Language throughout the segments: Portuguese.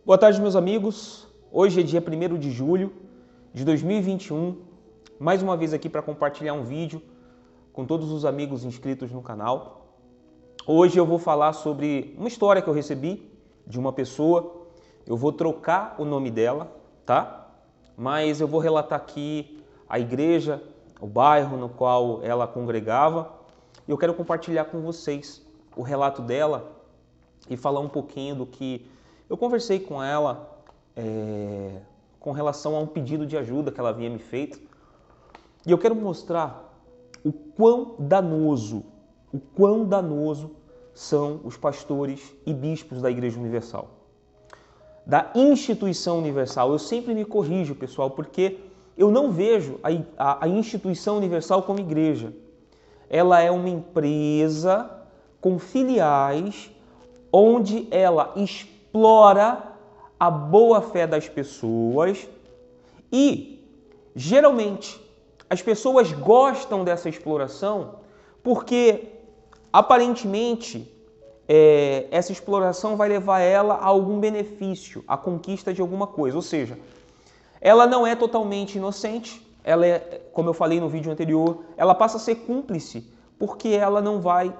Boa tarde, meus amigos. Hoje é dia 1º de julho de 2021. Mais uma vez aqui para compartilhar um vídeo com todos os amigos inscritos no canal. Hoje eu vou falar sobre uma história que eu recebi de uma pessoa. Eu vou trocar o nome dela, tá? Mas eu vou relatar aqui a igreja, o bairro no qual ela congregava. E eu quero compartilhar com vocês o relato dela e falar um pouquinho do que eu conversei com ela com relação a um pedido de ajuda que ela havia me feito. E eu quero mostrar o quão danoso são os pastores e bispos da Igreja Universal, da instituição universal. Eu sempre me corrijo, pessoal, porque eu não vejo a instituição universal como igreja. Ela é uma empresa com filiais onde ela explora a boa-fé das pessoas e, geralmente, as pessoas gostam dessa exploração porque, aparentemente, essa exploração vai levar ela a algum benefício, a conquista de alguma coisa. Ou seja, ela não é totalmente inocente, ela é, como eu falei no vídeo anterior, ela passa a ser cúmplice porque ela não vai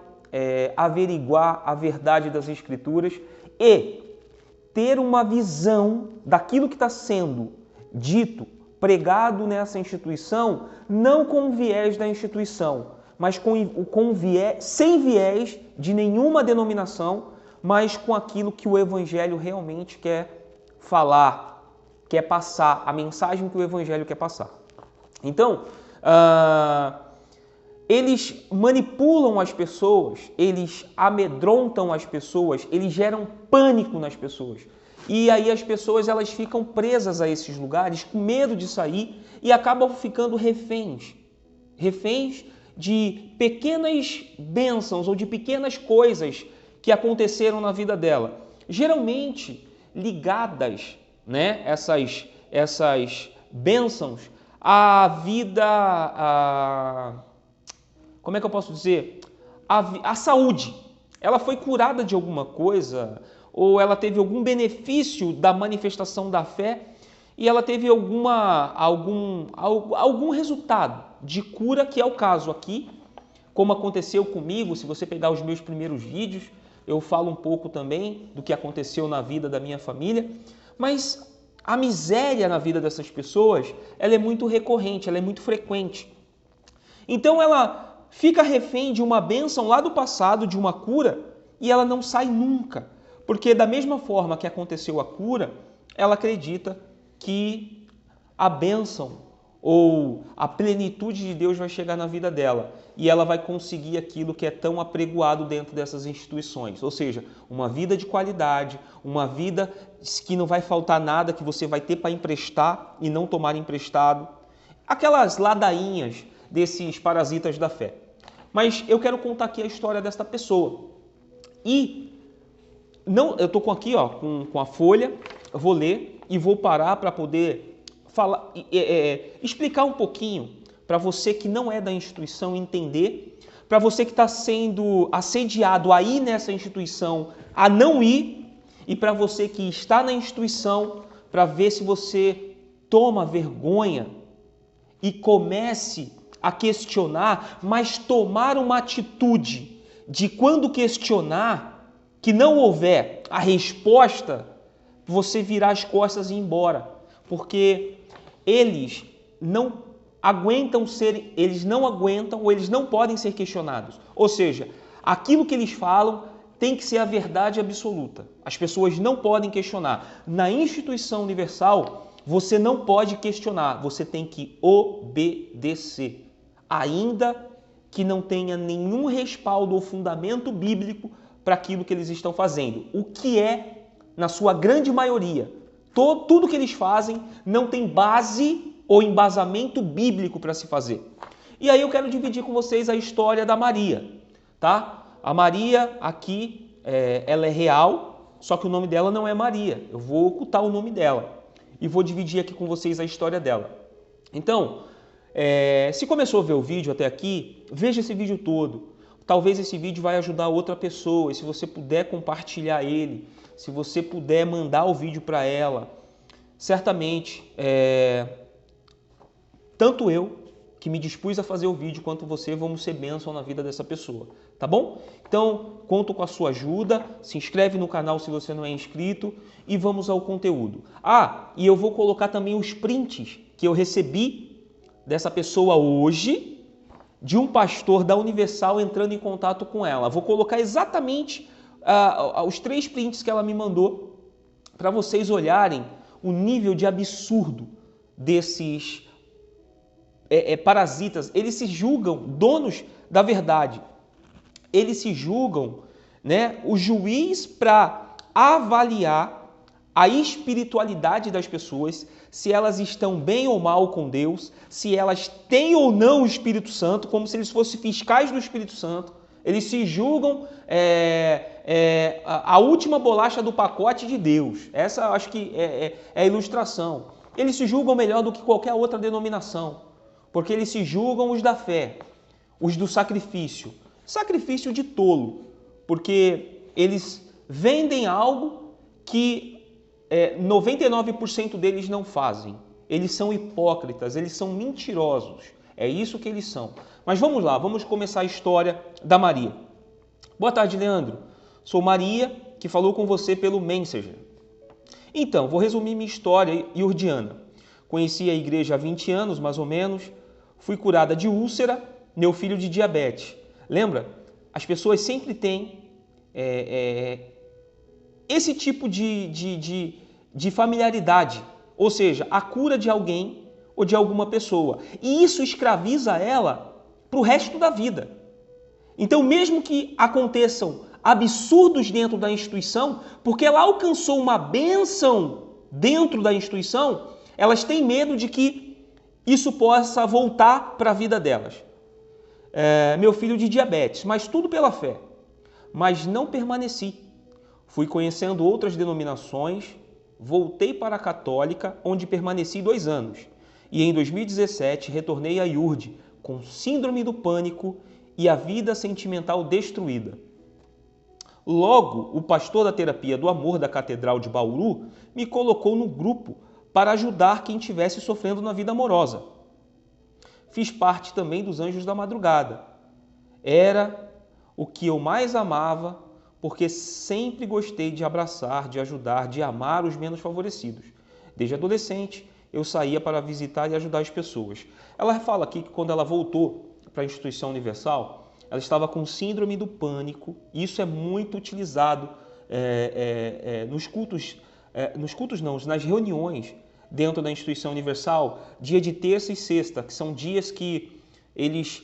averiguar a verdade das Escrituras e ter uma visão daquilo que está sendo dito, pregado nessa instituição, não com o viés da instituição, mas sem viés de nenhuma denominação, mas com aquilo que o Evangelho realmente quer falar, quer passar, a mensagem que o Evangelho quer passar. Então, eles manipulam as pessoas, eles amedrontam as pessoas, eles geram pânico nas pessoas. E aí as pessoas elas ficam presas a esses lugares com medo de sair e acabam ficando reféns de pequenas bênçãos ou de pequenas coisas que aconteceram na vida dela. Geralmente ligadas, né, essas bênçãos à vida... como é que eu posso dizer? A saúde. Ela foi curada de alguma coisa, ou ela teve algum benefício da manifestação da fé, e ela teve algum resultado de cura, que é o caso aqui, como aconteceu comigo. Se você pegar os meus primeiros vídeos, eu falo um pouco também do que aconteceu na vida da minha família, mas a miséria na vida dessas pessoas, ela é muito recorrente, ela é muito frequente. Então ela fica refém de uma bênção lá do passado, de uma cura, e ela não sai nunca. Porque da mesma forma que aconteceu a cura, ela acredita que a bênção ou a plenitude de Deus vai chegar na vida dela. E ela vai conseguir aquilo que é tão apregoado dentro dessas instituições. Ou seja, uma vida de qualidade, uma vida que não vai faltar nada, que você vai ter para emprestar e não tomar emprestado. Aquelas ladainhas desses parasitas da fé. Mas eu quero contar aqui a história desta pessoa. E eu estou aqui com a folha, eu vou ler e vou parar para poder falar, explicar um pouquinho para você que não é da instituição entender, para você que está sendo assediado a ir nessa instituição, a não ir, e para você que está na instituição, para ver se você toma vergonha e comece a questionar, mas tomar uma atitude de quando questionar, que não houver a resposta, você virar as costas e ir embora. Porque eles não aguentam ou eles não podem ser questionados. Ou seja, aquilo que eles falam tem que ser a verdade absoluta. As pessoas não podem questionar. Na instituição universal, você não pode questionar, você tem que obedecer. Ainda que não tenha nenhum respaldo ou fundamento bíblico para aquilo que eles estão fazendo. O que é, na sua grande maioria, tudo que eles fazem não tem base ou embasamento bíblico para se fazer. E aí eu quero dividir com vocês a história da Maria, tá? A Maria aqui, ela é real, só que o nome dela não é Maria. Eu vou ocultar o nome dela e vou dividir aqui com vocês a história dela. Então, se começou a ver o vídeo até aqui, veja esse vídeo todo. Talvez esse vídeo vai ajudar outra pessoa, e se você puder compartilhar ele, se você puder mandar o vídeo para ela, certamente, tanto eu, que me dispus a fazer o vídeo, quanto você, vamos ser bênção na vida dessa pessoa, tá bom? Então, conto com a sua ajuda, se inscreve no canal se você não é inscrito e vamos ao conteúdo. E eu vou colocar também os prints que eu recebi dessa pessoa hoje, de um pastor da Universal entrando em contato com ela. Vou colocar exatamente os 3 prints que ela me mandou para vocês olharem o nível de absurdo desses parasitas. Eles se julgam donos da verdade. Eles se julgam, né, o juiz para avaliar a espiritualidade das pessoas, se elas estão bem ou mal com Deus, se elas têm ou não o Espírito Santo, como se eles fossem fiscais do Espírito Santo. Eles se julgam a última bolacha do pacote de Deus. Essa acho que é a ilustração. Eles se julgam melhor do que qualquer outra denominação, porque eles se julgam os da fé, os do sacrifício. Sacrifício de tolo, porque eles vendem algo que 99% deles não fazem. Eles são hipócritas, eles são mentirosos. É isso que eles são. Mas vamos lá, vamos começar a história da Maria. Boa tarde, Leandro. Sou Maria, que falou com você pelo Messenger. Então, vou resumir minha história iurdiana. Conheci a igreja há 20 anos, mais ou menos. Fui curada de úlcera, meu filho de diabetes. Lembra? As pessoas sempre têm esse tipo de familiaridade, ou seja, a cura de alguém ou de alguma pessoa. E isso escraviza ela para o resto da vida. Então, mesmo que aconteçam absurdos dentro da instituição, porque ela alcançou uma bênção dentro da instituição, elas têm medo de que isso possa voltar para a vida delas. Meu filho de diabetes, mas tudo pela fé. Mas não permaneci. Fui conhecendo outras denominações, voltei para a católica, onde permaneci 2 anos. E em 2017 retornei à IURD com síndrome do pânico e a vida sentimental destruída. Logo, o pastor da terapia do amor da Catedral de Bauru me colocou no grupo para ajudar quem estivesse sofrendo na vida amorosa. Fiz parte também dos Anjos da Madrugada. Era o que eu mais amava, porque sempre gostei de abraçar, de ajudar, de amar os menos favorecidos. Desde adolescente, eu saía para visitar e ajudar as pessoas. Ela fala aqui que quando ela voltou para a Instituição Universal, ela estava com síndrome do pânico, e isso é muito utilizado nas reuniões dentro da Instituição Universal, dia de terça e sexta, que são dias que eles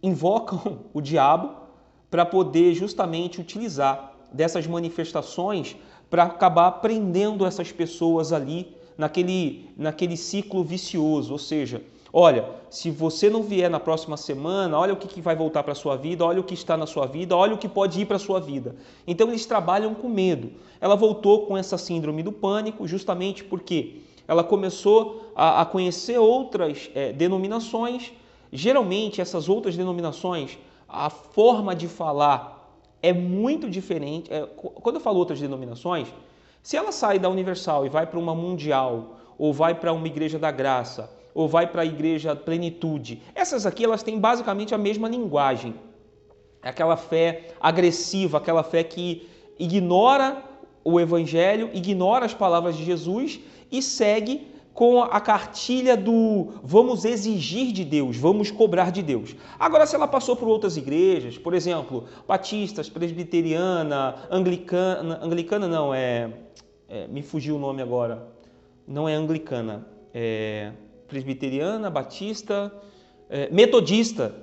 invocam o diabo para poder justamente utilizar dessas manifestações para acabar prendendo essas pessoas ali naquele ciclo vicioso. Ou seja, olha, se você não vier na próxima semana, olha o que vai voltar para a sua vida, olha o que está na sua vida, olha o que pode ir para a sua vida. Então eles trabalham com medo. Ela voltou com essa síndrome do pânico justamente porque ela começou a conhecer outras denominações. Geralmente essas outras denominações, a forma de falar é muito diferente. Quando eu falo outras denominações, se ela sai da Universal e vai para uma Mundial, ou vai para uma Igreja da Graça, ou vai para a Igreja Plenitude, essas aqui elas têm basicamente a mesma linguagem. Aquela fé agressiva, aquela fé que ignora o Evangelho, ignora as palavras de Jesus e segue com a cartilha do vamos exigir de Deus, vamos cobrar de Deus. Agora, se ela passou por outras igrejas, por exemplo, batistas, presbiteriana, anglicana não, me fugiu o nome agora, não é anglicana, presbiteriana, batista, metodista,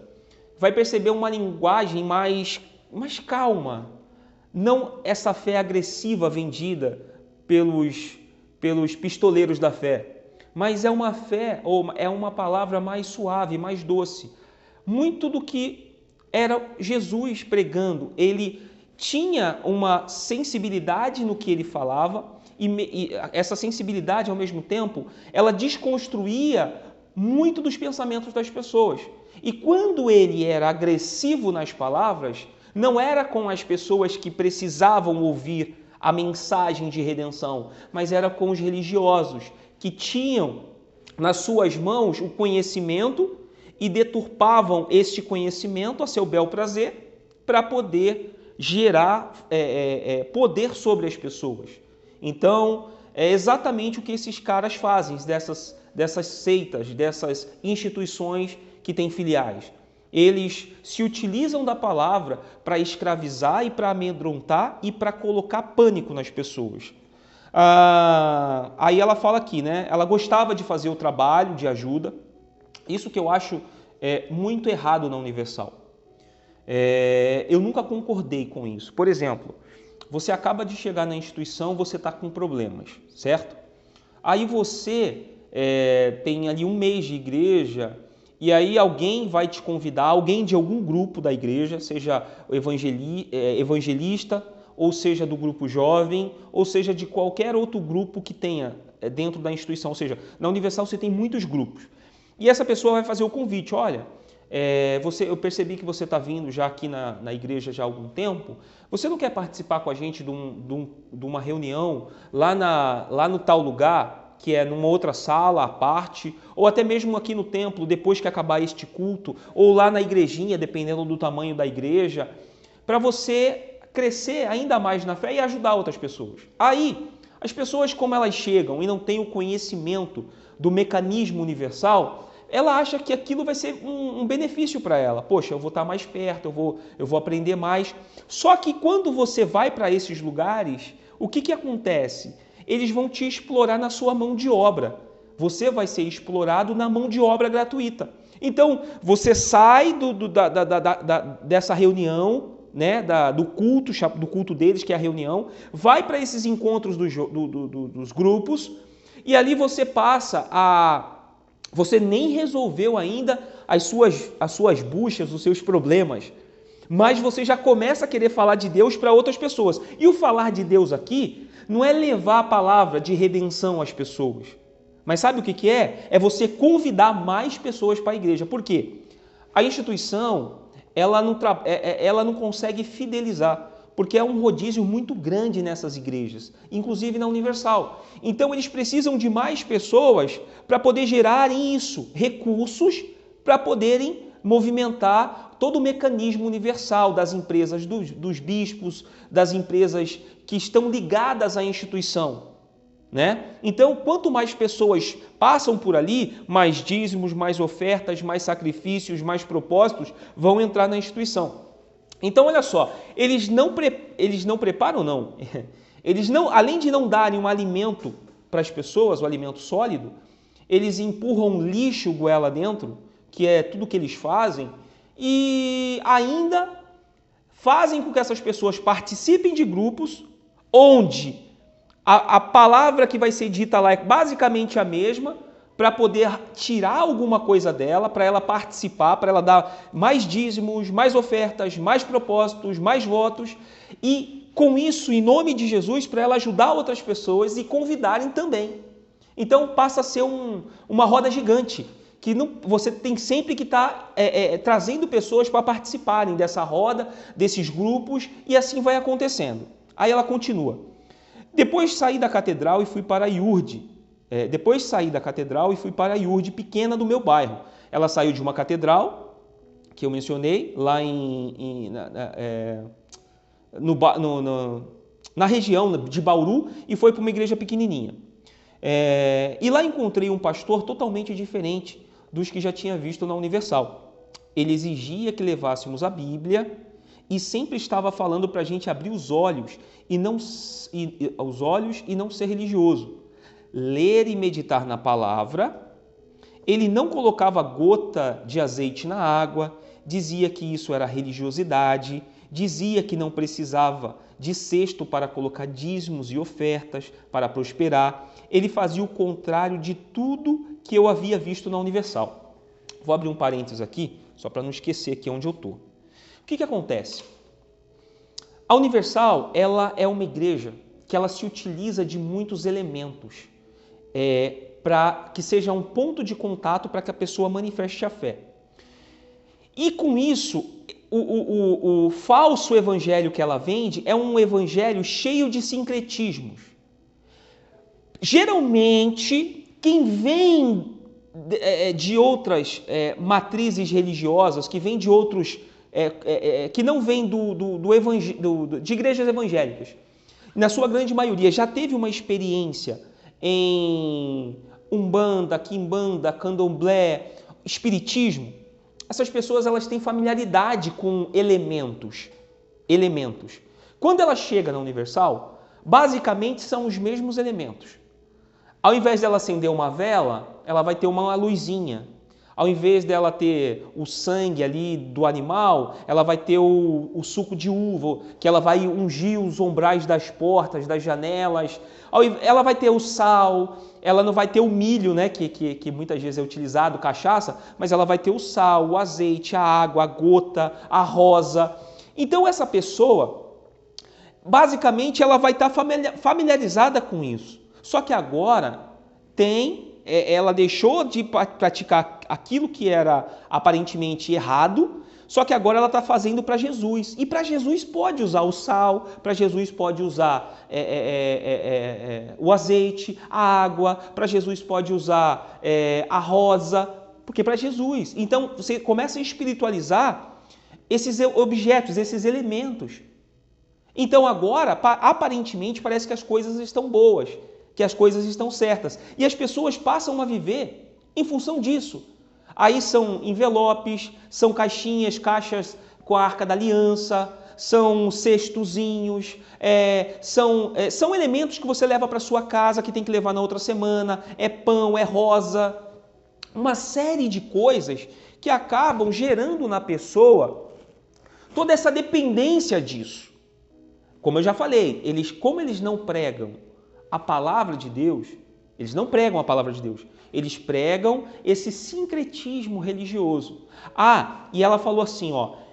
vai perceber uma linguagem mais calma, não essa fé agressiva vendida pelos pistoleiros da fé, mas é uma fé, ou é uma palavra mais suave, mais doce. Muito do que era Jesus pregando. Ele tinha uma sensibilidade no que ele falava, e essa sensibilidade, ao mesmo tempo, ela desconstruía muito dos pensamentos das pessoas. E quando ele era agressivo nas palavras, não era com as pessoas que precisavam ouvir a mensagem de redenção, mas era com os religiosos que tinham nas suas mãos o conhecimento e deturpavam este conhecimento a seu bel prazer para poder gerar poder sobre as pessoas. Então, é exatamente o que esses caras fazem, dessas seitas, dessas instituições que têm filiais. Eles se utilizam da palavra para escravizar e para amedrontar e para colocar pânico nas pessoas. Aí ela fala aqui, né? Ela gostava de fazer o trabalho de ajuda. Isso que eu acho muito errado na Universal. Eu nunca concordei com isso. Por exemplo, você acaba de chegar na instituição, você está com problemas, certo? Aí você tem ali um mês de igreja e aí alguém vai te convidar, alguém de algum grupo da igreja, seja evangelista, ou seja do grupo jovem, ou seja de qualquer outro grupo que tenha dentro da instituição. Ou seja, na Universal você tem muitos grupos. E essa pessoa vai fazer o convite, olha, eu percebi que você está vindo já aqui na igreja já há algum tempo, você não quer participar com a gente de uma reunião lá no tal lugar, que é numa outra sala à parte, ou até mesmo aqui no templo, depois que acabar este culto, ou lá na igrejinha, dependendo do tamanho da igreja, para você crescer ainda mais na fé e ajudar outras pessoas. Aí, as pessoas, como elas chegam e não têm o conhecimento do mecanismo universal, ela acha que aquilo vai ser um benefício para ela. Poxa, eu vou estar mais perto, eu vou aprender mais. Só que quando você vai para esses lugares, o que acontece? Eles vão te explorar na sua mão de obra. Você vai ser explorado na mão de obra gratuita. Então, você sai dessa reunião, né, do culto deles, que é a reunião, vai para esses encontros dos grupos e ali você passa a... Você nem resolveu ainda as suas buchas, os seus problemas, mas você já começa a querer falar de Deus para outras pessoas. E o falar de Deus aqui não é levar a palavra de redenção às pessoas. Mas sabe o que é? É você convidar mais pessoas para a igreja. Por quê? A instituição, ela não consegue fidelizar, porque é um rodízio muito grande nessas igrejas, inclusive na Universal. Então eles precisam de mais pessoas para poder gerarem isso, recursos para poderem movimentar todo o mecanismo universal das empresas, dos bispos, das empresas que estão ligadas à instituição, né? Então, quanto mais pessoas passam por ali, mais dízimos, mais ofertas, mais sacrifícios, mais propósitos vão entrar na instituição. Então, olha só, eles não preparam, não. Eles não, além de não darem um alimento para as pessoas, o alimento sólido, eles empurram lixo goela dentro, que é tudo que eles fazem, e ainda fazem com que essas pessoas participem de grupos onde a palavra que vai ser dita lá é basicamente a mesma, para poder tirar alguma coisa dela, para ela participar, para ela dar mais dízimos, mais ofertas, mais propósitos, mais votos, e com isso, em nome de Jesus, para ela ajudar outras pessoas e convidarem também. Então passa a ser uma roda gigante, que você tem sempre que estar trazendo pessoas para participarem dessa roda, desses grupos, e assim vai acontecendo. Aí ela continua. Depois saí da catedral e fui para a IURD. Pequena do meu bairro. Ela saiu de uma catedral, que eu mencionei, lá na região de Bauru, e foi para uma igreja pequenininha. E lá encontrei um pastor totalmente diferente dos que já tinha visto na Universal. Ele exigia que levássemos a Bíblia e sempre estava falando para a gente abrir os olhos e não ser religioso. Ler e meditar na palavra. Ele não colocava gota de azeite na água, dizia que isso era religiosidade, dizia que não precisava de cesto para colocar dízimos e ofertas para prosperar. Ele fazia o contrário de tudo que eu havia visto na Universal. Vou abrir um parênteses aqui, só para não esquecer aqui onde eu estou. O que acontece? A Universal, ela é uma igreja que ela se utiliza de muitos elementos para que seja um ponto de contato para que a pessoa manifeste a fé. E com isso, o falso evangelho que ela vende é um evangelho cheio de sincretismos. Geralmente, quem vem de outras matrizes religiosas, que vem de outros, que não vem de igrejas evangélicas, na sua grande maioria já teve uma experiência em Umbanda, Quimbanda, Candomblé, Espiritismo, essas pessoas elas têm familiaridade com elementos. Quando ela chega na Universal, basicamente são os mesmos elementos. Ao invés dela acender uma vela, ela vai ter uma luzinha. Ao invés dela ter o sangue ali do animal, ela vai ter o suco de uva, que ela vai ungir os umbrais das portas, das janelas. Ela vai ter o sal, ela não vai ter o milho, né, que muitas vezes é utilizado, cachaça, mas ela vai ter o sal, o azeite, a água, a gota, a rosa. Então essa pessoa, basicamente, ela vai estar familiarizada com isso. Só que agora ela deixou de praticar aquilo que era aparentemente errado, só que agora ela está fazendo para Jesus. E para Jesus pode usar o sal, para Jesus pode usar o azeite, a água, para Jesus pode usar a rosa, porque para Jesus. Então você começa a espiritualizar esses objetos, esses elementos. Então agora, aparentemente, parece que as coisas estão boas, que as coisas estão certas. E as pessoas passam a viver em função disso. Aí são envelopes, são caixas com a Arca da Aliança, são cestozinhos, são elementos que você leva para sua casa, que tem que levar na outra semana, é pão, é rosa. Uma série de coisas que acabam gerando na pessoa toda essa dependência disso. Como eu já falei, como eles não pregam a palavra de Deus, eles não pregam a palavra de Deus, eles pregam esse sincretismo religioso. E ela falou assim,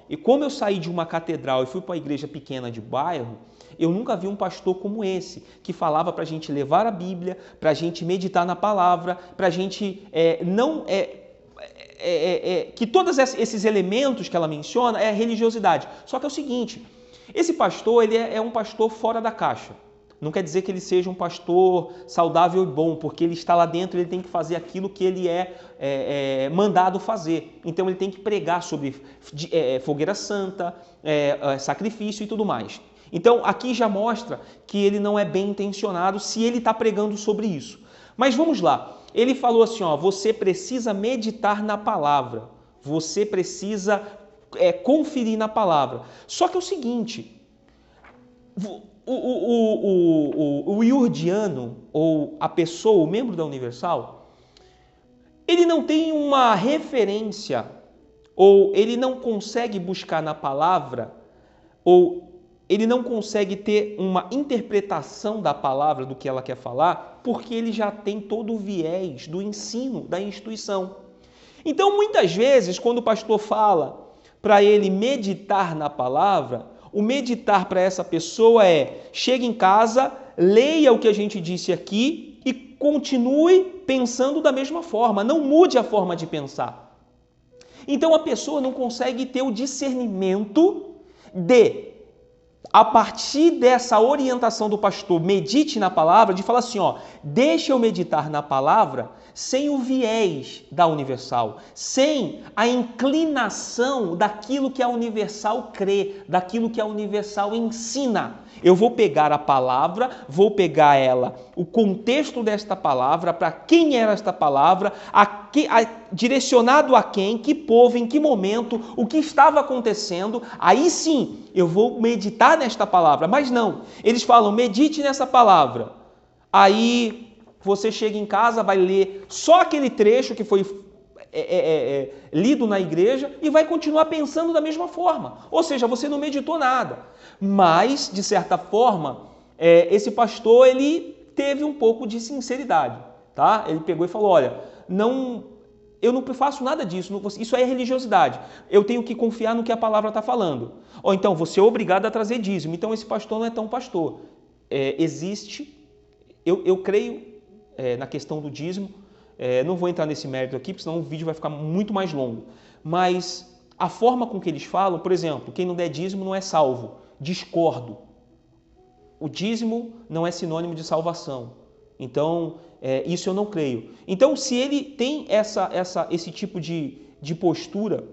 e como eu saí de uma catedral e fui para uma igreja pequena de bairro, eu nunca vi um pastor como esse, que falava para a gente levar a Bíblia, para a gente meditar na palavra, para a gente que todos esses elementos que ela menciona é a religiosidade. Só que é o seguinte, esse pastor ele é um pastor fora da caixa. Não quer dizer que ele seja um pastor saudável e bom, porque ele está lá dentro e ele tem que fazer aquilo que ele é mandado fazer. Então ele tem que pregar sobre fogueira santa, sacrifício e tudo mais. Então aqui já mostra que ele não é bem intencionado se ele está pregando sobre isso. Mas vamos lá. Ele falou assim, você precisa meditar na palavra. Você precisa conferir na palavra. Só que é o seguinte, o iurdiano, ou a pessoa, o membro da Universal, ele não tem uma referência, ou ele não consegue buscar na palavra, ou ele não consegue ter uma interpretação da palavra, do que ela quer falar, porque ele já tem todo o viés do ensino, da instituição. Então, muitas vezes, quando o pastor fala para ele meditar na palavra, o meditar para essa pessoa chegue em casa, leia o que a gente disse aqui e continue pensando da mesma forma, não mude a forma de pensar. Então a pessoa não consegue ter o discernimento a partir dessa orientação do pastor, medite na palavra, de falar assim, deixa eu meditar na palavra sem o viés da Universal, sem a inclinação daquilo que a Universal crê, daquilo que a Universal ensina. Eu vou pegar a palavra, vou pegar ela, o contexto desta palavra, para quem era esta palavra, direcionado a quem, que povo, em que momento, o que estava acontecendo, aí sim eu vou meditar nesta palavra. Mas não, eles falam, medite nessa palavra. Aí você chega em casa, vai ler só aquele trecho que foi lido na igreja e vai continuar pensando da mesma forma. Ou seja, você não meditou nada. Mas, de certa forma, esse pastor ele teve um pouco de sinceridade. Tá? Ele pegou e falou, olha, eu não faço nada disso, isso é religiosidade. Eu tenho que confiar no que a palavra está falando. Ou então, você é obrigado a trazer dízimo. Então, esse pastor não é tão pastor. Existe, eu creio na questão do dízimo. Não vou entrar nesse mérito aqui, porque senão o vídeo vai ficar muito mais longo. Mas A forma com que eles falam, por exemplo, quem não der dízimo não é salvo. Discordo. O dízimo não é sinônimo de salvação. Então, isso eu não creio. Então, se ele tem esse tipo de postura,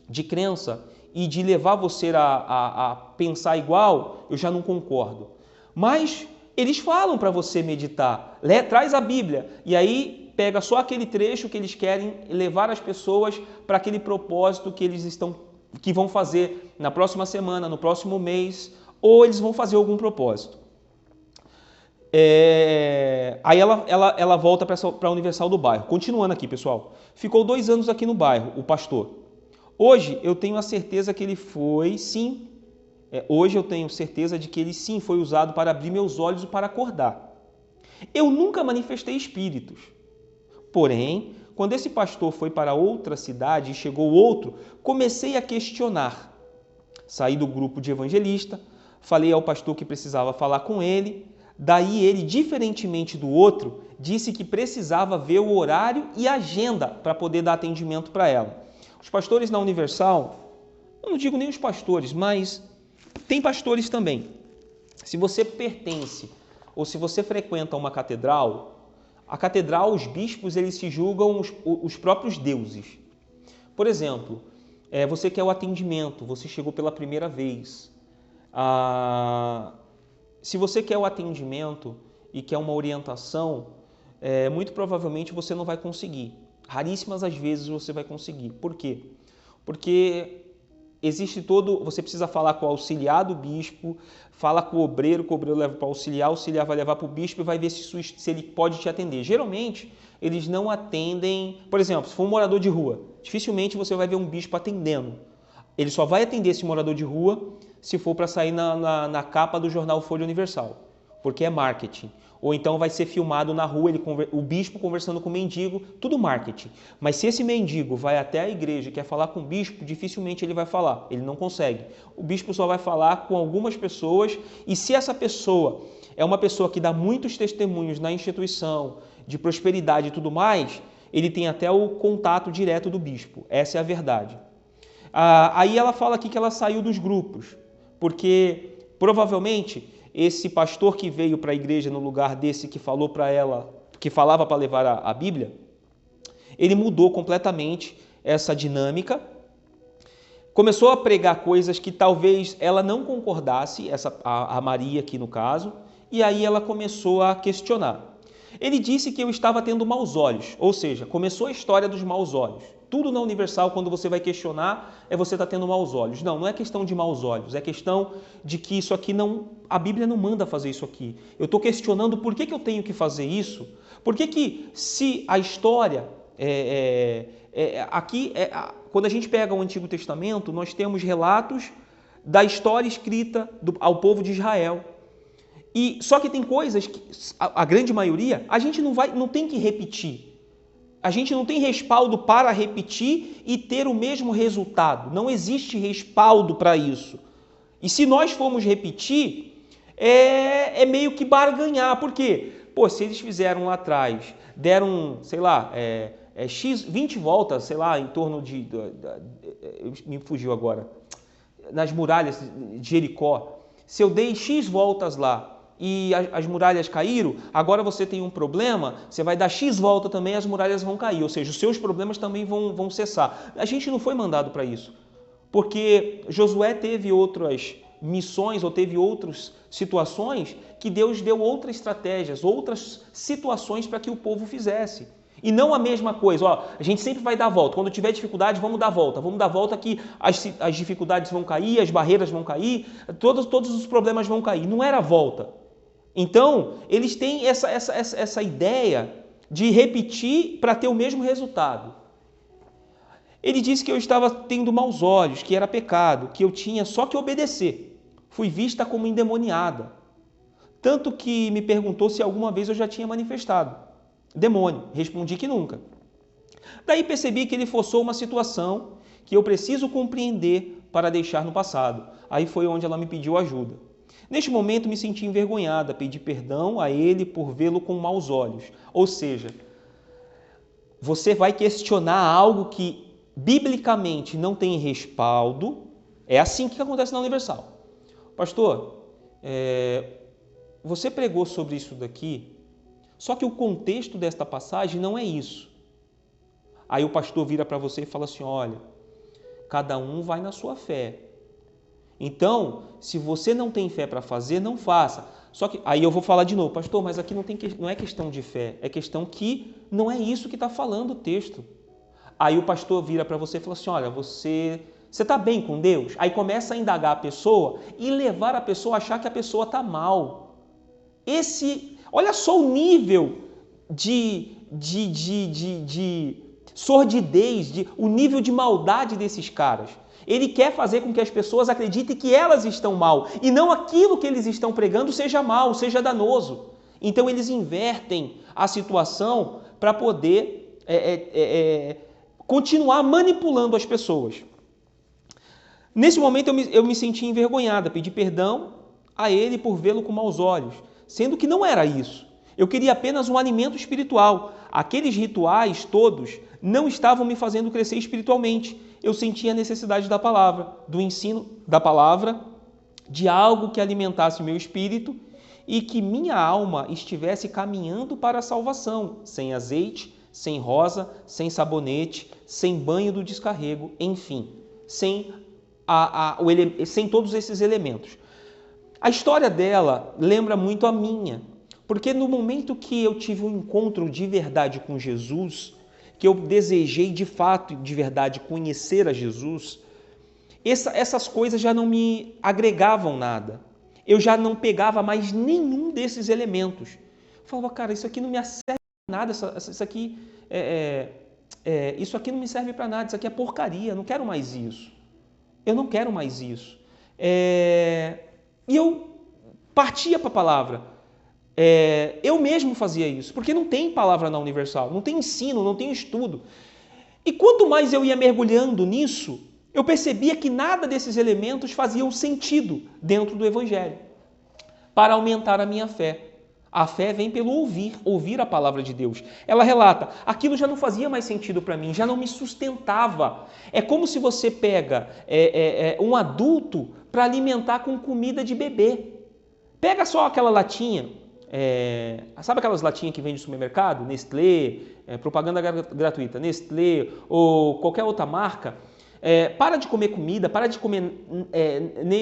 de crença e de levar você a pensar igual, eu já não concordo. Mas eles falam para você meditar. Traz a Bíblia e aí pega só aquele trecho que eles querem levar as pessoas para aquele propósito que vão fazer na próxima semana, no próximo mês, ou eles vão fazer algum propósito. Aí ela volta para a Universal do bairro. Continuando aqui, pessoal. Ficou 2 anos aqui no bairro, o pastor. Hoje eu tenho a certeza que ele foi, sim. Hoje eu tenho certeza de que ele sim foi usado para abrir meus olhos e para acordar. Eu nunca manifestei espíritos. Porém, quando esse pastor foi para outra cidade e chegou outro, comecei a questionar. Saí do grupo de evangelista, falei ao pastor que precisava falar com ele. Daí ele, diferentemente do outro, disse que precisava ver o horário e a agenda para poder dar atendimento para ela. Os pastores na Universal, eu não digo nem os pastores, mas tem pastores também. Se você pertence ou se você frequenta uma catedral, a catedral, os bispos, eles se julgam os próprios deuses. Por exemplo, você quer o atendimento, você chegou pela primeira vez. Se você quer o atendimento e quer uma orientação, muito provavelmente você não vai conseguir. Raríssimas as vezes você vai conseguir. Por quê? Porque você precisa falar com o auxiliar do bispo, fala com o obreiro leva para o auxiliar vai levar para o bispo e vai ver se ele pode te atender. Geralmente, eles não atendem, por exemplo, se for um morador de rua, dificilmente você vai ver um bispo atendendo. Ele só vai atender esse morador de rua se for para sair na capa do jornal Folha Universal, porque é marketing. Ou então vai ser filmado na rua, o bispo conversando com o mendigo, tudo marketing. Mas se esse mendigo vai até a igreja e quer falar com o bispo, dificilmente ele vai falar, ele não consegue. O bispo só vai falar com algumas pessoas e se essa pessoa é uma pessoa que dá muitos testemunhos na instituição, de prosperidade e tudo mais, ele tem até o contato direto do bispo. Essa é a verdade. Aí ela fala aqui que ela saiu dos grupos, porque provavelmente esse pastor que veio para a igreja no lugar desse que falou para ela, que falava para levar a Bíblia, ele mudou completamente essa dinâmica, começou a pregar coisas que talvez ela não concordasse, a Maria aqui no caso, e aí ela começou a questionar. Ele disse que eu estava tendo maus olhos, ou seja, começou a história dos maus olhos. Tudo na Universal, quando você vai questionar, você está tendo maus olhos. Não é questão de maus olhos, é questão de que isso aqui a Bíblia não manda fazer isso aqui. Eu estou questionando por que eu tenho que fazer isso, por que se a história, quando a gente pega o Antigo Testamento, nós temos relatos da história escrita ao povo de Israel. Só que tem coisas que, a grande maioria, a gente não tem que repetir. A gente não tem respaldo para repetir e ter o mesmo resultado. Não existe respaldo para isso. E se nós formos repetir, é meio que barganhar. Por quê? Se eles fizeram lá atrás, deram, sei lá, 20 voltas, sei lá, em torno de... me fugiu agora. Nas muralhas de Jericó. Se eu dei X voltas lá, e as muralhas caíram, agora você tem um problema, você vai dar X volta também, as muralhas vão cair, ou seja, os seus problemas também vão cessar. A gente não foi mandado para isso, porque Josué teve outras missões ou teve outras situações que Deus deu outras estratégias, outras situações para que o povo fizesse. E não a mesma coisa, a gente sempre vai dar a volta. Quando tiver dificuldade, vamos dar a volta que as dificuldades vão cair, as barreiras vão cair, todos os problemas vão cair. Não era a volta. Então, eles têm essa ideia de repetir para ter o mesmo resultado. Ele disse que eu estava tendo maus olhos, que era pecado, que eu tinha só que obedecer. Fui vista como endemoniada. Tanto que me perguntou se alguma vez eu já tinha manifestado demônio. Respondi que nunca. Daí percebi que ele forçou uma situação que eu preciso compreender para deixar no passado. Aí foi onde ela me pediu ajuda. Neste momento me senti envergonhada, pedi perdão a ele por vê-lo com maus olhos. Ou seja, você vai questionar algo que biblicamente não tem respaldo, é assim que acontece na Universal. Pastor, você pregou sobre isso daqui, só que o contexto desta passagem não é isso. Aí o pastor vira para você e fala assim, olha, cada um vai na sua fé. Então, se você não tem fé para fazer, não faça. Só que aí eu vou falar de novo, pastor, mas aqui não é questão de fé, é questão que não é isso que está falando o texto. Aí o pastor vira para você e fala assim, olha, você está bem com Deus? Aí começa a indagar a pessoa e levar a pessoa a achar que a pessoa está mal. Olha só o nível de sordidez, o nível de maldade desses caras. Ele quer fazer com que as pessoas acreditem que elas estão mal e não aquilo que eles estão pregando seja mal, seja danoso. Então eles invertem a situação para poder continuar manipulando as pessoas. Nesse momento eu me senti envergonhada, pedi perdão a ele por vê-lo com maus olhos, sendo que não era isso. Eu queria apenas um alimento espiritual. Aqueles rituais todos não estavam me fazendo crescer espiritualmente. Eu sentia a necessidade da palavra, do ensino da palavra, de algo que alimentasse meu espírito e que minha alma estivesse caminhando para a salvação, sem azeite, sem rosa, sem sabonete, sem banho do descarrego, enfim, sem todos esses elementos. A história dela lembra muito a minha, porque no momento que eu tive um encontro de verdade com Jesus, que eu desejei de fato, de verdade, conhecer a Jesus, essas coisas já não me agregavam nada. Eu já não pegava mais nenhum desses elementos. Eu falava, cara, isso aqui não me serve para nada, isso aqui não me serve para nada, isso aqui é porcaria, eu não quero mais isso. Eu não quero mais isso. E eu partia para a palavra. Eu mesmo fazia isso, porque não tem palavra na Universal, não tem ensino, não tem estudo. E quanto mais eu ia mergulhando nisso, eu percebia que nada desses elementos faziam sentido dentro do Evangelho, para aumentar a minha fé. A fé vem pelo ouvir a palavra de Deus. Ela relata, aquilo já não fazia mais sentido para mim, já não me sustentava. É como se você pega um adulto para alimentar com comida de bebê. Pega só aquela latinha, sabe aquelas latinhas que vem no supermercado? Nestlé, propaganda gratuita, Nestlé ou qualquer outra marca. Para de comer comida, para de comer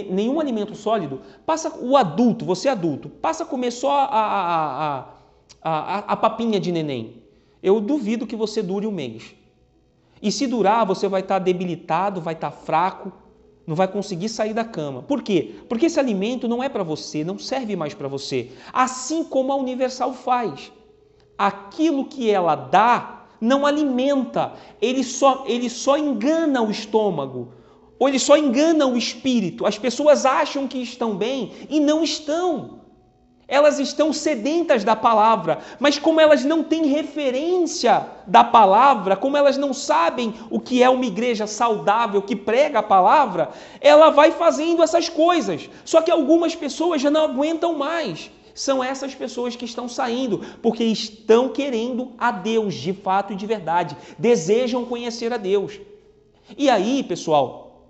nenhum alimento sólido. Passa o adulto, você adulto, passa a comer só a papinha de neném. Eu duvido que você dure um mês. E se durar, você vai estar debilitado, vai estar fraco, não vai conseguir sair da cama. Por quê? Porque esse alimento não é para você, não serve mais para você. Assim como a Universal faz. Aquilo que ela dá não alimenta, ele só engana o estômago, ou ele só engana o espírito. As pessoas acham que estão bem e não estão. Elas estão sedentas da palavra, mas como elas não têm referência da palavra, como elas não sabem o que é uma igreja saudável que prega a palavra, ela vai fazendo essas coisas. Só que algumas pessoas já não aguentam mais. São essas pessoas que estão saindo, porque estão querendo a Deus de fato e de verdade, desejam conhecer a Deus. E aí, pessoal,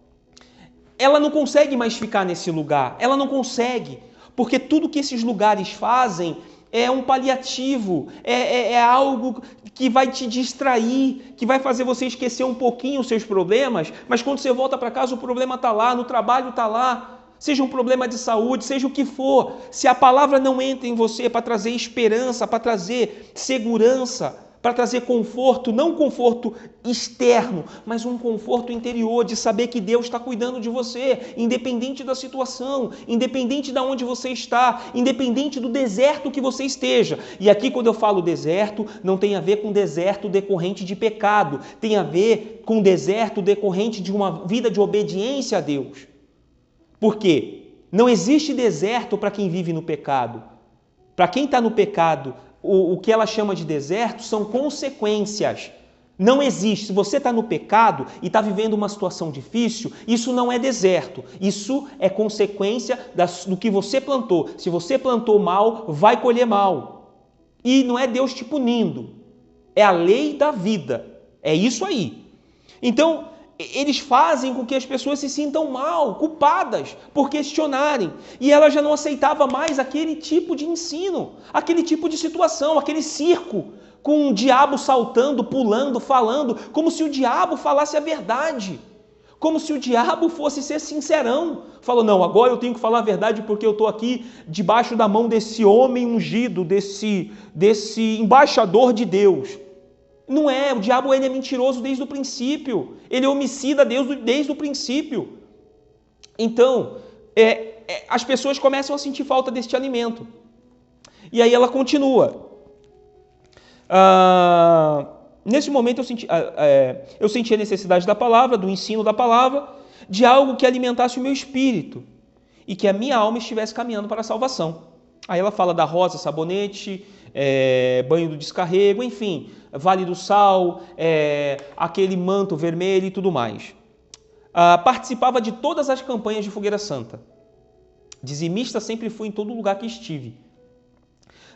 ela não consegue mais ficar nesse lugar, ela não consegue, porque tudo que esses lugares fazem é um paliativo, é algo que vai te distrair, que vai fazer você esquecer um pouquinho os seus problemas, mas quando você volta para casa o problema está lá, no trabalho está lá. Seja um problema de saúde, seja o que for, se a palavra não entra em você para trazer esperança, para trazer segurança, para trazer conforto, não conforto externo, mas um conforto interior de saber que Deus está cuidando de você, independente da situação, independente de onde você está, independente do deserto que você esteja. E aqui quando eu falo deserto, não tem a ver com deserto decorrente de pecado, tem a ver com deserto decorrente de uma vida de obediência a Deus. Por quê? Não existe deserto para quem vive no pecado. Para quem está no pecado, o que ela chama de deserto são consequências. Não existe. Se você está no pecado e está vivendo uma situação difícil, isso não é deserto. Isso é consequência do que você plantou. Se você plantou mal, vai colher mal. E não é Deus te punindo. É a lei da vida. É isso aí. Então, eles fazem com que as pessoas se sintam mal, culpadas por questionarem. E ela já não aceitava mais aquele tipo de ensino, aquele tipo de situação, aquele circo com o diabo saltando, pulando, falando, como se o diabo falasse a verdade. Como se o diabo fosse ser sincerão. Falou, não, agora eu tenho que falar a verdade porque eu estou aqui debaixo da mão desse homem ungido, desse embaixador de Deus. Não é, o diabo ele é mentiroso desde o princípio. Ele é homicida desde o princípio. Então, as pessoas começam a sentir falta deste alimento. E aí ela continua. Nesse momento eu senti a necessidade da palavra, do ensino da palavra, de algo que alimentasse o meu espírito e que a minha alma estivesse caminhando para a salvação. Aí ela fala da rosa, sabonete, banho do descarrego, enfim, vale do sal, aquele manto vermelho e tudo mais. Participava de todas as campanhas de Fogueira Santa. Dizimista sempre fui em todo lugar que estive.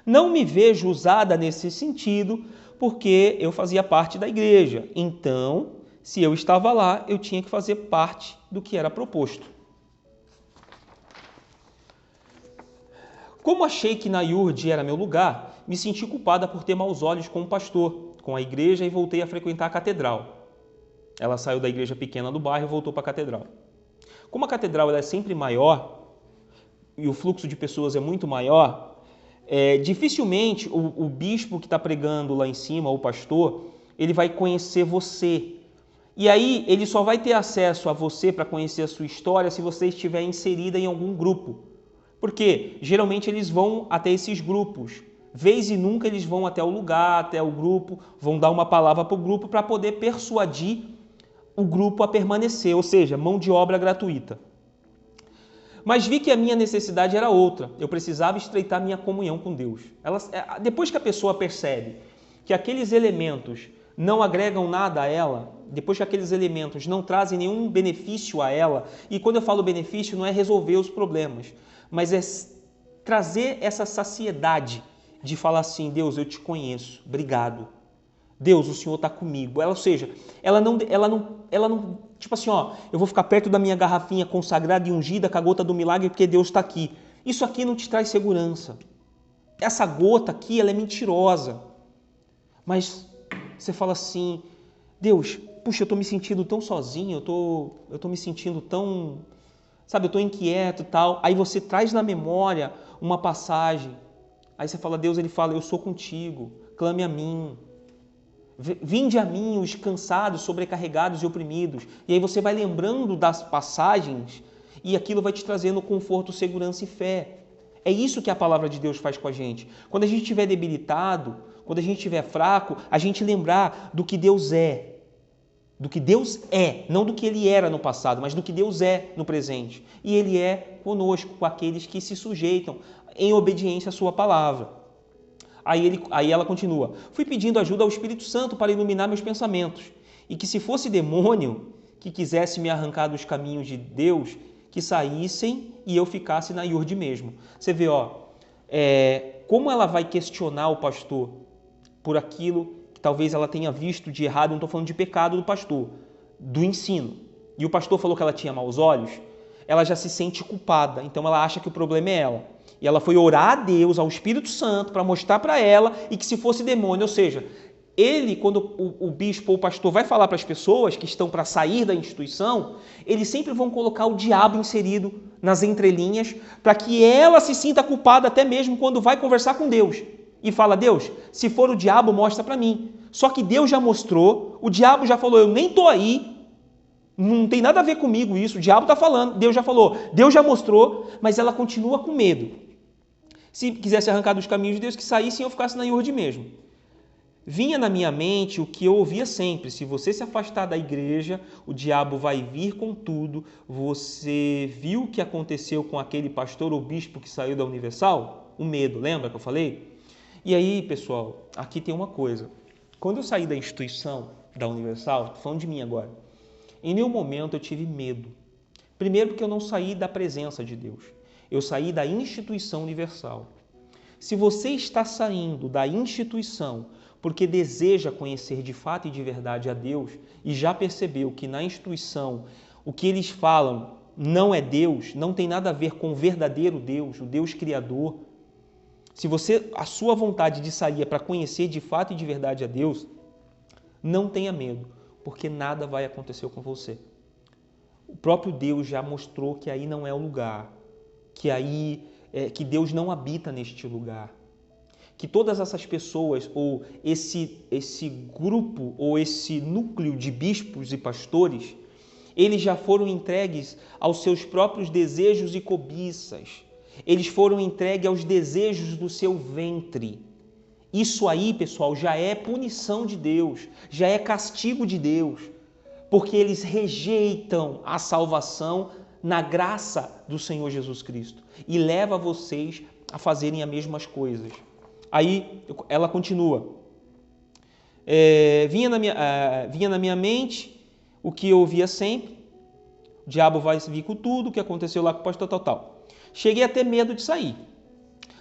Não me vejo usada nesse sentido, porque eu fazia parte da igreja. Então, se eu estava lá, eu tinha que fazer parte do que era proposto. Como achei que na IURD era meu lugar, me senti culpada por ter maus olhos com o pastor, com a igreja e voltei a frequentar a catedral. Ela saiu da igreja pequena do bairro e voltou para a catedral. Como a catedral ela é sempre maior e o fluxo de pessoas é muito maior, dificilmente o bispo que está pregando lá em cima, o pastor, ele vai conhecer você. E aí ele só vai ter acesso a você para conhecer a sua história se você estiver inserida em algum grupo. Porque geralmente eles vão até esses grupos. Vez e nunca eles vão até o lugar, até o grupo, vão dar uma palavra para o grupo para poder persuadir o grupo a permanecer, ou seja, mão de obra gratuita. Mas vi que a minha necessidade era outra. Eu precisava estreitar minha comunhão com Deus. Depois que a pessoa percebe que aqueles elementos não agregam nada a ela, depois que aqueles elementos não trazem nenhum benefício a ela, e quando eu falo benefício não é resolver os problemas, mas é trazer essa saciedade de falar assim, Deus, eu te conheço, obrigado. Deus, o Senhor está comigo. Ou seja, ela não, tipo assim, ó, eu vou ficar perto da minha garrafinha consagrada e ungida com a gota do milagre porque Deus está aqui. Isso aqui não te traz segurança. Essa gota aqui, ela é mentirosa. Mas você fala assim, Deus, puxa, eu estou me sentindo tão sozinho, eu estou me sentindo tão, sabe, eu estou inquieto e tal. Aí você traz na memória uma passagem. Aí você fala, Deus, ele fala, eu sou contigo, clame a mim. Vinde a mim os cansados, sobrecarregados e oprimidos. E aí você vai lembrando das passagens e aquilo vai te trazendo conforto, segurança e fé. É isso que a palavra de Deus faz com a gente. Quando a gente estiver debilitado, quando a gente estiver fraco, a gente lembrar do que Deus é. Do que Deus é, não do que Ele era no passado, mas do que Deus é no presente. E Ele é conosco, com aqueles que se sujeitam em obediência à sua palavra. Aí ela continua, fui pedindo ajuda ao Espírito Santo para iluminar meus pensamentos, e que se fosse demônio que quisesse me arrancar dos caminhos de Deus, que saíssem e eu ficasse na IURD mesmo. Você vê, como ela vai questionar o pastor por aquilo que talvez ela tenha visto de errado, não estou falando de pecado do pastor, do ensino. E o pastor falou que ela tinha maus olhos, ela já se sente culpada, então ela acha que o problema é ela. E ela foi orar a Deus, ao Espírito Santo, para mostrar para ela e que se fosse demônio, ou seja, ele, quando o bispo ou o pastor vai falar para as pessoas que estão para sair da instituição, eles sempre vão colocar o diabo inserido nas entrelinhas para que ela se sinta culpada até mesmo quando vai conversar com Deus. E fala, Deus, se for o diabo, mostra para mim. Só que Deus já mostrou, o diabo já falou, eu nem estou aí, não tem nada a ver comigo isso, o diabo está falando, Deus já falou, Deus já mostrou, mas ela continua com medo. Se quisesse arrancar dos caminhos de Deus, que saísse e eu ficasse na IURD mesmo. Vinha na minha mente o que eu ouvia sempre, se você se afastar da igreja, o diabo vai vir com tudo. Você viu o que aconteceu com aquele pastor ou bispo que saiu da Universal? O medo, lembra que eu falei? E aí, pessoal, aqui tem uma coisa. Quando eu saí da instituição, da Universal, estou falando de mim agora, em nenhum momento eu tive medo. Primeiro porque eu não saí da presença de Deus. Eu saí da instituição universal. Se você está saindo da instituição porque deseja conhecer de fato e de verdade a Deus e já percebeu que na instituição o que eles falam não é Deus, não tem nada a ver com o verdadeiro Deus, o Deus Criador. Se a sua vontade de sair é para conhecer de fato e de verdade a Deus, não tenha medo, porque nada vai acontecer com você. O próprio Deus já mostrou que aí não é o lugar, que Deus não habita neste lugar. Que todas essas pessoas, ou esse grupo, ou esse núcleo de bispos e pastores, eles já foram entregues aos seus próprios desejos e cobiças. Eles foram entregues aos desejos do seu ventre. Isso aí, pessoal, já é punição de Deus, já é castigo de Deus, porque eles rejeitam a salvação na graça do Senhor Jesus Cristo e leva vocês a fazerem as mesmas coisas. Aí ela continua. Vinha na minha mente o que eu ouvia sempre. O diabo vai vir com tudo, o que aconteceu lá com o pastor tal. Cheguei a ter medo de sair.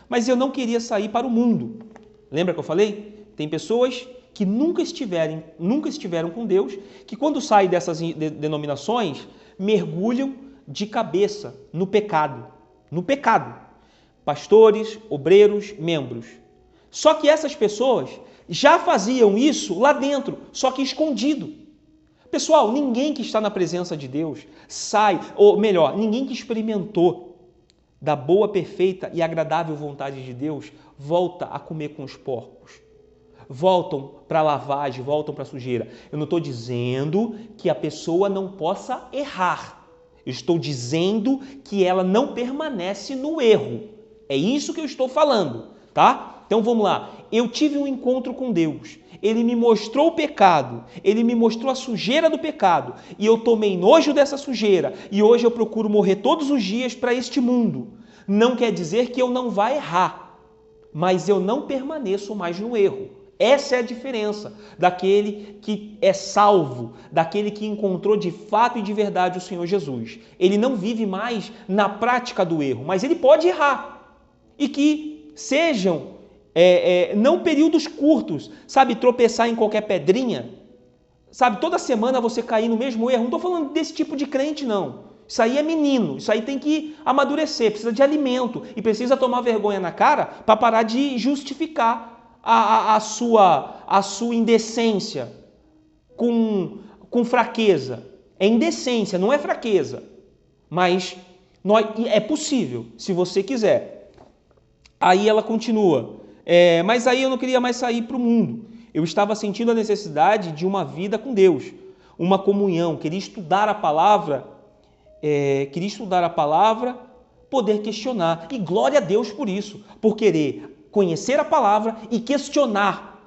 Mas eu não queria sair para o mundo. Lembra que eu falei? Tem pessoas que nunca estiveram com Deus, que quando saem dessas denominações, mergulham de cabeça no pecado. No pecado. Pastores, obreiros, membros. Só que essas pessoas já faziam isso lá dentro, só que escondido. Pessoal, ninguém que está na presença de Deus sai, ou melhor, ninguém que experimentou da boa, perfeita e agradável vontade de Deus volta a comer com os porcos. Voltam para a lavagem, voltam para a sujeira. Eu não estou dizendo que a pessoa não possa errar. Eu estou dizendo que ela não permanece no erro. É isso que eu estou falando, tá? Então vamos lá, eu tive um encontro com Deus, Ele me mostrou o pecado, Ele me mostrou a sujeira do pecado e eu tomei nojo dessa sujeira e hoje eu procuro morrer todos os dias para este mundo. Não quer dizer que eu não vá errar, mas eu não permaneço mais no erro. Essa é a diferença daquele que é salvo, daquele que encontrou de fato e de verdade o Senhor Jesus. Ele não vive mais na prática do erro, mas ele pode errar e que sejam não períodos curtos, sabe, tropeçar em qualquer pedrinha, sabe, toda semana você cair no mesmo erro. Não estou falando desse tipo de crente, não. Isso aí é menino, isso aí tem que amadurecer, precisa de alimento e precisa tomar vergonha na cara para parar de justificar a sua indecência com fraqueza. É indecência, não é fraqueza, mas é possível, se você quiser. Aí ela continua. Mas aí eu não queria mais sair para o mundo. Eu estava sentindo a necessidade de uma vida com Deus, uma comunhão, queria estudar a palavra, poder questionar. E glória a Deus por isso, por querer conhecer a palavra e questionar.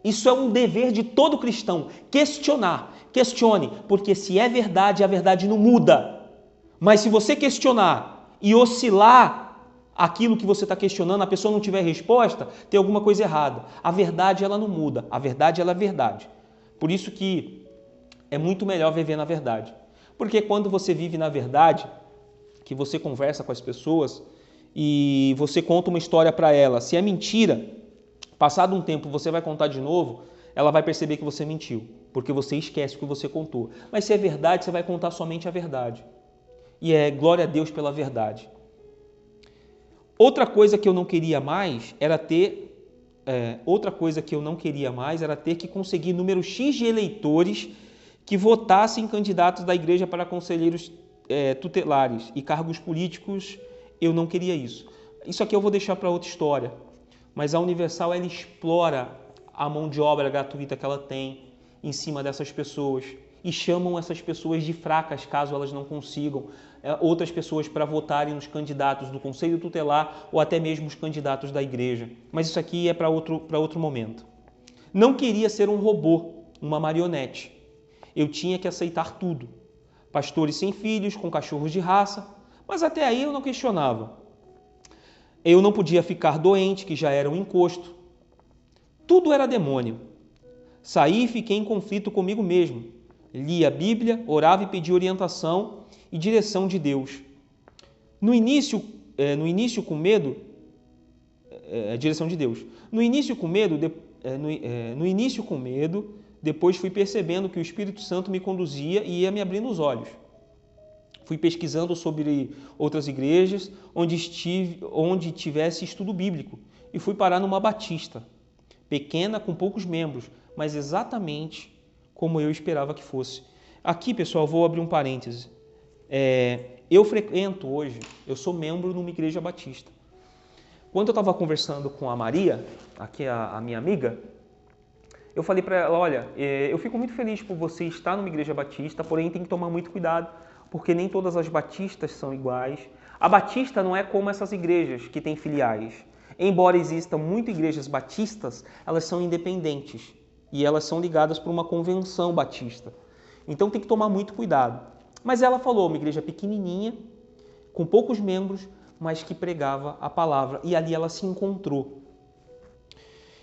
Isso é um dever de todo cristão, questionar. Questione, porque se é verdade, a verdade não muda. Mas se você questionar e oscilar aquilo que você está questionando, a pessoa não tiver resposta, tem alguma coisa errada. A verdade, ela não muda. A verdade, ela é verdade. Por isso que é muito melhor viver na verdade. Porque quando você vive na verdade, que você conversa com as pessoas e você conta uma história para ela, se é mentira, passado um tempo você vai contar de novo, ela vai perceber que você mentiu, porque você esquece o que você contou. Mas se é verdade, você vai contar somente a verdade. E glória a Deus pela verdade. Outra coisa que eu não queria mais era ter que conseguir número X de eleitores que votassem candidatos da igreja para conselheiros tutelares e cargos políticos. Eu não queria isso. Isso aqui eu vou deixar para outra história. Mas a Universal, ela explora a mão de obra gratuita que ela tem em cima dessas pessoas e chamam essas pessoas de fracas caso elas não consigam outras pessoas para votarem nos candidatos do Conselho Tutelar ou até mesmo os candidatos da igreja. Mas isso aqui é para outro momento. Não queria ser um robô, uma marionete. Eu tinha que aceitar tudo. Pastores sem filhos, com cachorros de raça, mas até aí eu não questionava. Eu não podia ficar doente, que já era um encosto. Tudo era demônio. Saí e fiquei em conflito comigo mesmo. Lia a Bíblia, orava e pedia orientação e direção de Deus. No início com medo, direção de Deus. No início com medo, depois fui percebendo que o Espírito Santo me conduzia e ia me abrindo os olhos. Fui pesquisando sobre outras igrejas onde tivesse estudo bíblico e fui parar numa batista, pequena, com poucos membros, mas exatamente como eu esperava que fosse. Aqui, pessoal, vou abrir um parêntese. Eu frequento hoje, eu sou membro numa igreja batista. Quando eu estava conversando com a Maria, aqui a minha amiga, eu falei para ela, olha, eu fico muito feliz por você estar numa igreja batista, porém tem que tomar muito cuidado, porque nem todas as batistas são iguais. A batista não é como essas igrejas que têm filiais. Embora existam muitas igrejas batistas, elas são independentes e elas são ligadas por uma convenção batista. Então tem que tomar muito cuidado. Mas ela falou, uma igreja pequenininha, com poucos membros, mas que pregava a palavra. E ali ela se encontrou.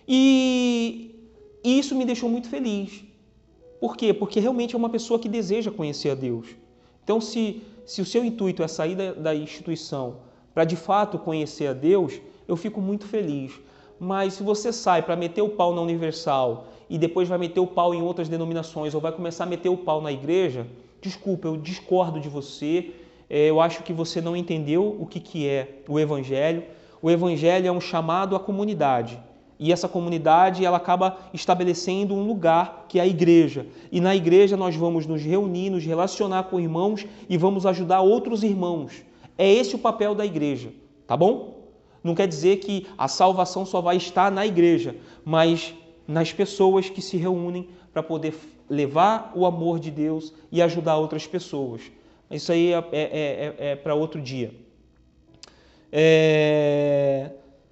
E isso me deixou muito feliz. Por quê? Porque realmente é uma pessoa que deseja conhecer a Deus. Então, se o seu intuito é sair da instituição para de fato conhecer a Deus, eu fico muito feliz. Mas se você sai para meter o pau na Universal e depois vai meter o pau em outras denominações ou vai começar a meter o pau na igreja, desculpa, eu discordo de você. Eu acho que você não entendeu o que é o Evangelho. O Evangelho é um chamado à comunidade. E essa comunidade ela acaba estabelecendo um lugar que é a igreja. E na igreja nós vamos nos reunir, nos relacionar com irmãos e vamos ajudar outros irmãos. É esse o papel da igreja, tá bom? Não quer dizer que a salvação só vai estar na igreja, mas nas pessoas que se reúnem para poder levar o amor de Deus e ajudar outras pessoas. Isso aí é para outro dia.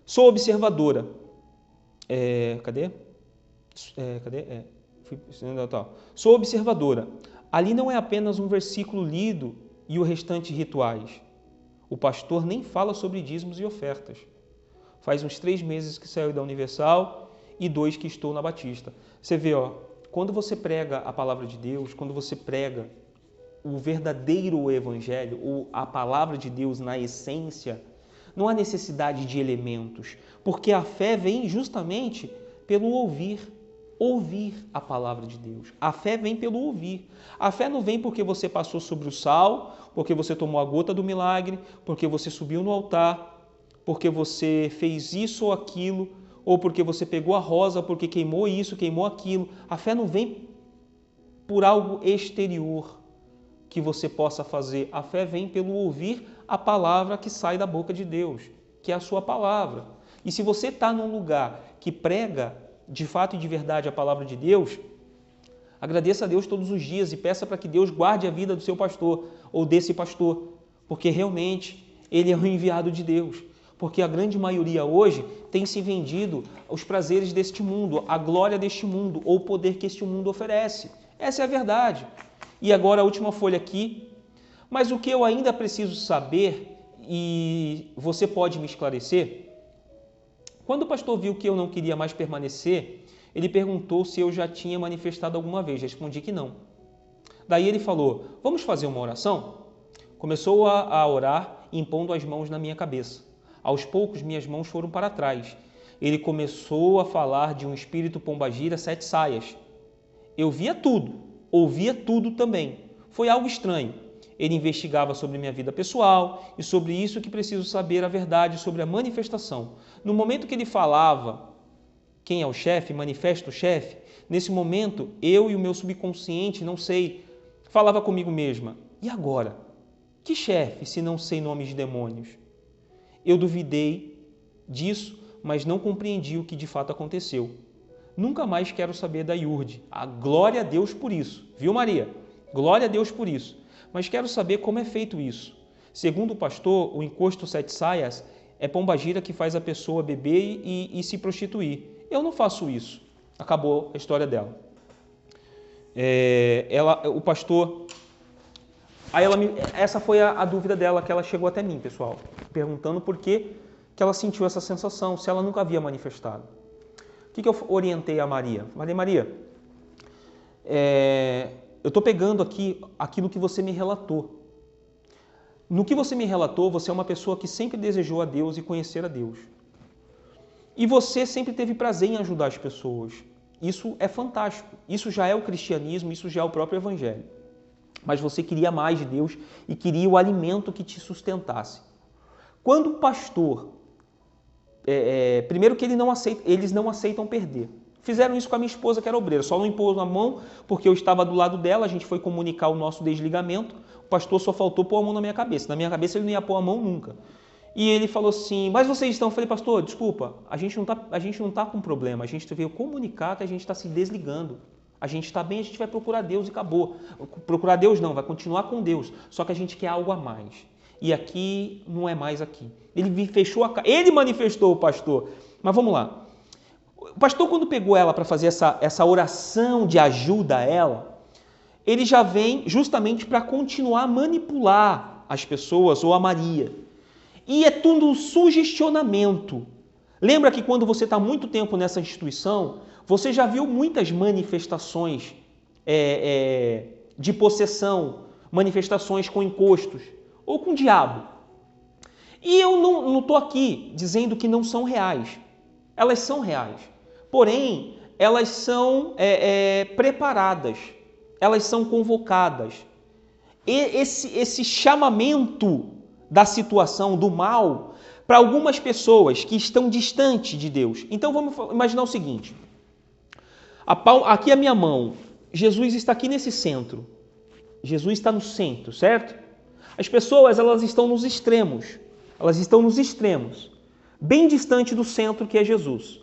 Sou observadora. Cadê? Sou observadora. Ali não é apenas um versículo lido e o restante rituais. O pastor nem fala sobre dízimos e ofertas. Faz uns 3 meses que saiu da Universal e 2 que estou na Batista. Você vê, quando você prega a palavra de Deus, quando você prega o verdadeiro evangelho, ou a palavra de Deus na essência, não há necessidade de elementos, porque a fé vem justamente pelo ouvir a palavra de Deus. A fé vem pelo ouvir. A fé não vem porque você passou sobre o sal, porque você tomou a gota do milagre, porque você subiu no altar, porque você fez isso ou aquilo, ou porque você pegou a rosa, porque queimou isso, queimou aquilo. A fé não vem por algo exterior que você possa fazer. A fé vem pelo ouvir a palavra que sai da boca de Deus, que é a sua palavra. E se você está num lugar que prega de fato e de verdade a palavra de Deus, agradeça a Deus todos os dias e peça para que Deus guarde a vida do seu pastor ou desse pastor, porque realmente ele é o enviado de Deus. Porque a grande maioria hoje tem se vendido aos prazeres deste mundo, a glória deste mundo ou o poder que este mundo oferece. Essa é a verdade. E agora a última folha aqui. Mas o que eu ainda preciso saber, e você pode me esclarecer, quando o pastor viu que eu não queria mais permanecer, ele perguntou se eu já tinha manifestado alguma vez. Respondi que não. Daí ele falou, vamos fazer uma oração? Começou a orar, impondo as mãos na minha cabeça. Aos poucos, minhas mãos foram para trás. Ele começou a falar de um espírito pombagira, 7 saias. Eu via tudo, ouvia tudo também. Foi algo estranho. Ele investigava sobre minha vida pessoal e sobre isso que preciso saber a verdade sobre a manifestação. No momento que ele falava, quem é o chefe, manifesta o chefe, nesse momento eu e o meu subconsciente, não sei, falava comigo mesma, e agora? Que chefe se não sei nomes de demônios? Eu duvidei disso, mas não compreendi o que de fato aconteceu. Nunca mais quero saber da IURD. Glória a Deus por isso. Viu, Maria? Glória a Deus por isso. Mas quero saber como é feito isso. Segundo o pastor, o encosto 7 saias é pombagira que faz a pessoa beber e se prostituir. Eu não faço isso. Acabou a história dela. O pastor... essa foi a dúvida dela que ela chegou até mim, pessoal, perguntando por que ela sentiu essa sensação, se ela nunca havia manifestado. O que eu orientei a Maria? Falei, Maria, eu estou pegando aqui aquilo que você me relatou. No que você me relatou, você é uma pessoa que sempre desejou a Deus e conhecer a Deus. e você sempre teve prazer em ajudar as pessoas. Isso é fantástico. Isso já é o cristianismo, isso já é o próprio evangelho. Mas você queria mais de Deus e queria o alimento que te sustentasse. Quando o pastor, primeiro que eles não aceitam perder. Fizeram isso com a minha esposa, que era obreira. Só não impôs a mão porque eu estava do lado dela, a gente foi comunicar o nosso desligamento. O pastor só faltou pôr a mão na minha cabeça. Na minha cabeça ele não ia pôr a mão nunca. E ele falou assim, mas vocês estão... Eu falei, pastor, desculpa, a gente não tá com problema. A gente veio comunicar que a gente está se desligando. A gente está bem, a gente vai procurar Deus e acabou. Procurar Deus não, vai continuar com Deus. Só que a gente quer algo a mais. E aqui não é mais aqui. Ele manifestou o pastor. Mas vamos lá. O pastor, quando pegou ela para fazer essa oração de ajuda a ela, ele já vem justamente para continuar a manipular as pessoas ou a Maria. E é tudo um sugestionamento. Lembra que quando você está muito tempo nessa instituição, você já viu muitas manifestações de possessão, manifestações com encostos ou com o diabo. E eu não estou aqui dizendo que não são reais. Elas são reais. Porém, elas são preparadas, elas são convocadas. E esse chamamento da situação, do mal, para algumas pessoas que estão distantes de Deus. Então vamos imaginar o seguinte. Aqui a minha mão, Jesus está aqui nesse centro. Jesus está no centro, certo? As pessoas, elas estão nos extremos. Elas estão nos extremos, bem distante do centro que é Jesus.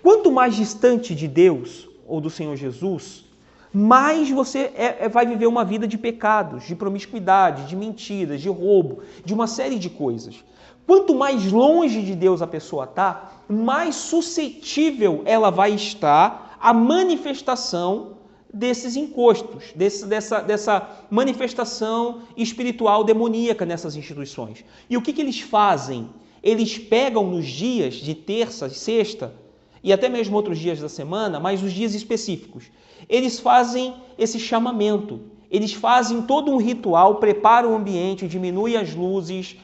Quanto mais distante de Deus ou do Senhor Jesus, mais você vai viver uma vida de pecados, de promiscuidade, de mentiras, de roubo, de uma série de coisas. Quanto mais longe de Deus a pessoa está, mais suscetível ela vai estar à manifestação desses encostos, dessa manifestação espiritual demoníaca nessas instituições. E o que eles fazem? Eles pegam nos dias de terça e sexta, e até mesmo outros dias da semana, mas os dias específicos, eles fazem esse chamamento, eles fazem todo um ritual, preparam o ambiente, diminuem as luzes,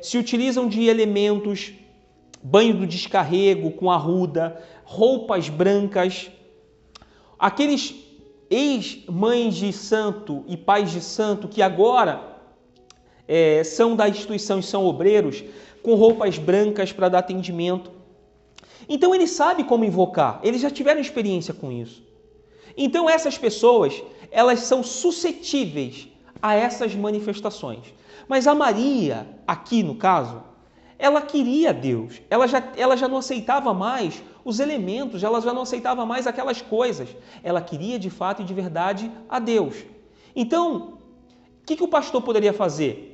se utilizam de elementos, banho do descarrego com arruda, roupas brancas. Aqueles ex-mães de santo e pais de santo que agora são da instituição e são obreiros, com roupas brancas para dar atendimento. Então ele sabe como invocar, eles já tiveram experiência com isso. Então essas pessoas, elas são suscetíveis a essas manifestações. Mas a Maria, aqui no caso, ela queria Deus, ela já não aceitava mais os elementos, ela já não aceitava mais aquelas coisas. Ela queria de fato e de verdade a Deus. Então, o que o pastor poderia fazer?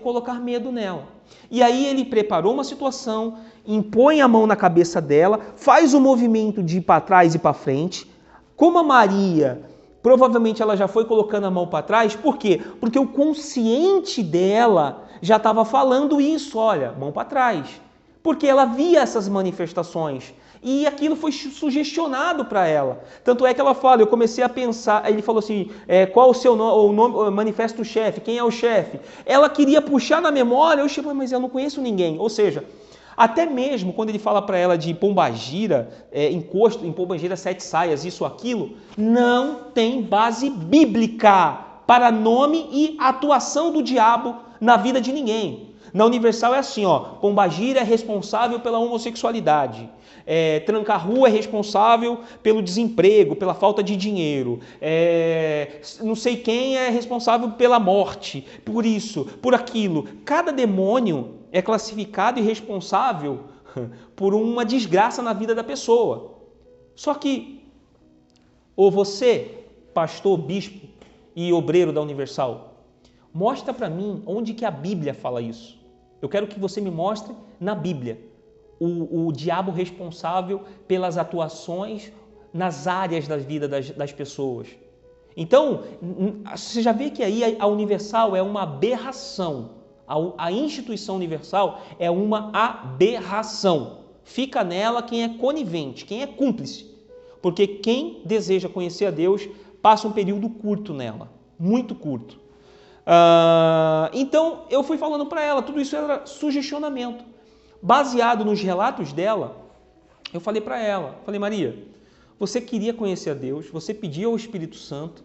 Colocar medo nela. E aí ele preparou uma situação, impõe a mão na cabeça dela, faz o movimento de ir para trás e para frente. Como a Maria, provavelmente ela já foi colocando a mão para trás, por quê? Porque o consciente dela já estava falando isso, olha, mão para trás. Porque ela via essas manifestações e aquilo foi sugestionado para ela. Tanto é que ela fala, eu comecei a pensar, aí ele falou assim, qual o seu nome, o nome, manifesta o chefe, quem é o chefe? Ela queria puxar na memória, mas eu não conheço ninguém. Ou seja, até mesmo quando ele fala para ela de pombagira, encosto, em pombagira 7 saias, isso, aquilo, não tem base bíblica para nome e atuação do diabo na vida de ninguém. Na Universal é assim, pombagira é responsável pela homossexualidade, tranca-rua é responsável pelo desemprego, pela falta de dinheiro, não sei quem é responsável pela morte, por isso, por aquilo. Cada demônio é classificado e responsável por uma desgraça na vida da pessoa. Só que, ou você, pastor, bispo e obreiro da Universal, mostra para mim onde que a Bíblia fala isso. Eu quero que você me mostre na Bíblia o diabo responsável pelas atuações nas áreas da vida das pessoas. Então, você já vê que aí a Universal é uma aberração. A instituição Universal é uma aberração. Fica nela quem é conivente, quem é cúmplice. Porque quem deseja conhecer a Deus passa um período curto nela, muito curto. Então eu fui falando para ela, tudo isso era sugestionamento. baseado nos relatos dela, eu falei para ela, falei, Maria, você queria conhecer a Deus, você pediu ao Espírito Santo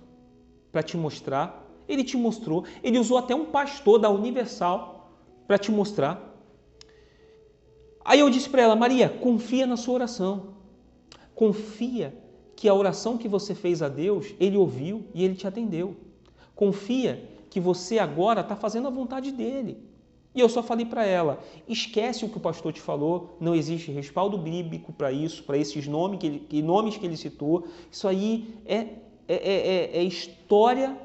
para te mostrar, ele te mostrou, ele usou até um pastor da Universal para te mostrar. Aí eu disse para ela, Maria, confia na sua oração, confia que a oração que você fez a Deus, ele ouviu e ele te atendeu. Confia que você agora está fazendo a vontade dele. E eu só falei para ela, esquece o que o pastor te falou, não existe respaldo bíblico para isso, para esses nomes que ele citou. Isso aí é história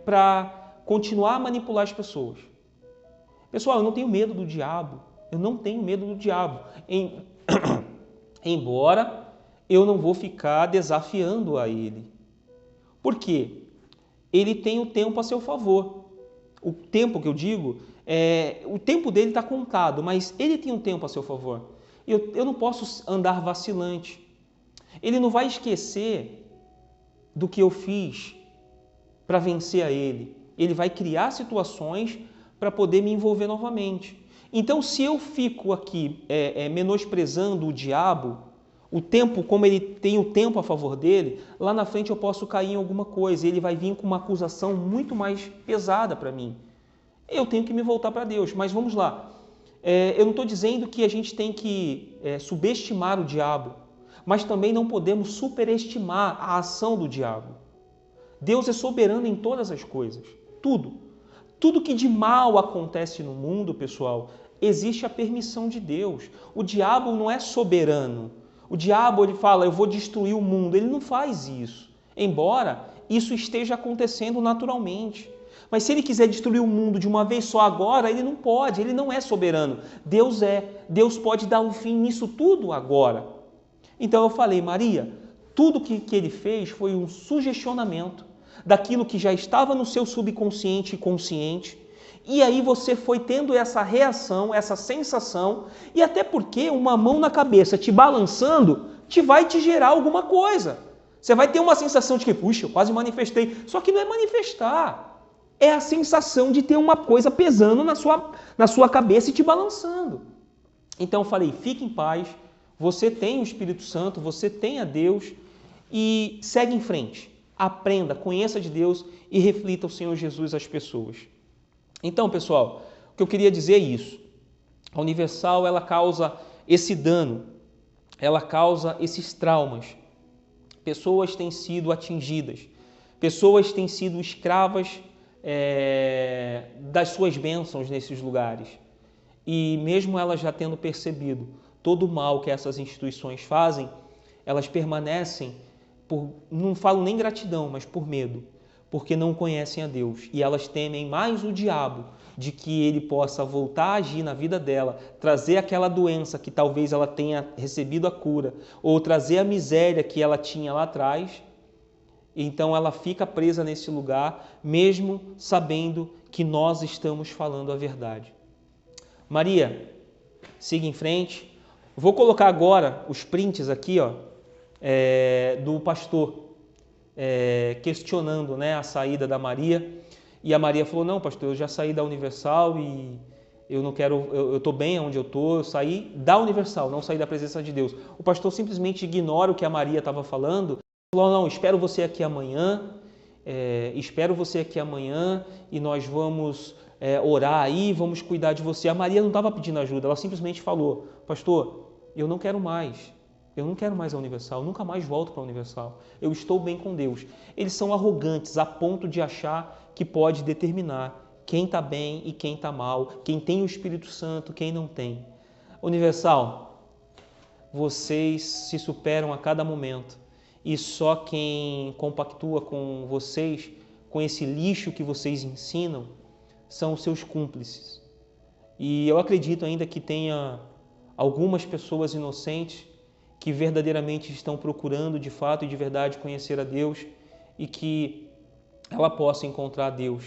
para continuar a manipular as pessoas. Pessoal, eu não tenho medo do diabo, eu não tenho medo do diabo. Embora eu não vou ficar desafiando a ele. Por quê? Ele tem o tempo a seu favor. O tempo que eu digo, o tempo dele está contado, mas ele tem um tempo a seu favor. Eu não posso andar vacilante. Ele não vai esquecer do que eu fiz para vencer a ele. Ele vai criar situações para poder me envolver novamente. Então, se eu fico aqui menosprezando o diabo, o tempo, como ele tem o tempo a favor dele, lá na frente eu posso cair em alguma coisa e ele vai vir com uma acusação muito mais pesada para mim. Eu tenho que me voltar para Deus, mas vamos lá. Eu não estou dizendo que a gente tem que subestimar o diabo, mas também não podemos superestimar a ação do diabo. Deus é soberano em todas as coisas, tudo. Tudo que de mal acontece no mundo, pessoal, existe a permissão de Deus. O diabo não é soberano. O diabo, ele fala, eu vou destruir o mundo. Ele não faz isso. Embora isso esteja acontecendo naturalmente. Mas se ele quiser destruir o mundo de uma vez só agora, ele não pode. Ele não é soberano. Deus é. Deus pode dar um fim nisso tudo agora. Então eu falei, Maria, tudo que ele fez foi um sugestionamento daquilo que já estava no seu subconsciente e consciente. E aí você foi tendo essa reação, essa sensação, e até porque uma mão na cabeça te balançando vai te gerar alguma coisa. Você vai ter uma sensação de que, puxa, eu quase manifestei. Só que não é manifestar. É a sensação de ter uma coisa pesando na sua cabeça e te balançando. Então eu falei, fique em paz, você tem o Espírito Santo, você tem a Deus e segue em frente. Aprenda, conheça de Deus e reflita o Senhor Jesus às pessoas. Então, pessoal, o que eu queria dizer é isso. A Universal, ela causa esse dano, ela causa esses traumas. Pessoas têm sido atingidas, pessoas têm sido escravas das suas bênçãos nesses lugares. E mesmo elas já tendo percebido todo o mal que essas instituições fazem, elas permanecem não falo nem gratidão, mas por medo, porque não conhecem a Deus. E elas temem mais o diabo, de que ele possa voltar a agir na vida dela, trazer aquela doença que talvez ela tenha recebido a cura, ou trazer a miséria que ela tinha lá atrás. Então ela fica presa nesse lugar, mesmo sabendo que nós estamos falando a verdade. Maria, siga em frente. Vou colocar agora os prints aqui, do pastor questionando, a saída da Maria. E a Maria falou, não, pastor, eu já saí da Universal e eu não quero, eu estou bem onde eu estou, eu saí da Universal, não saí da presença de Deus. O pastor simplesmente ignora o que a Maria estava falando, falou, não, espero você aqui amanhã, e nós vamos orar aí, vamos cuidar de você. A Maria não estava pedindo ajuda, ela simplesmente falou, pastor, eu não quero mais a Universal, eu nunca mais volto para a Universal, eu estou bem com Deus. Eles são arrogantes a ponto de achar que pode determinar quem está bem e quem está mal, quem tem o Espírito Santo, quem não tem. Universal, vocês se superam a cada momento e só quem compactua com vocês, com esse lixo que vocês ensinam, são os seus cúmplices. E eu acredito ainda que tenha algumas pessoas inocentes que verdadeiramente estão procurando de fato e de verdade conhecer a Deus e que ela possa encontrar a Deus,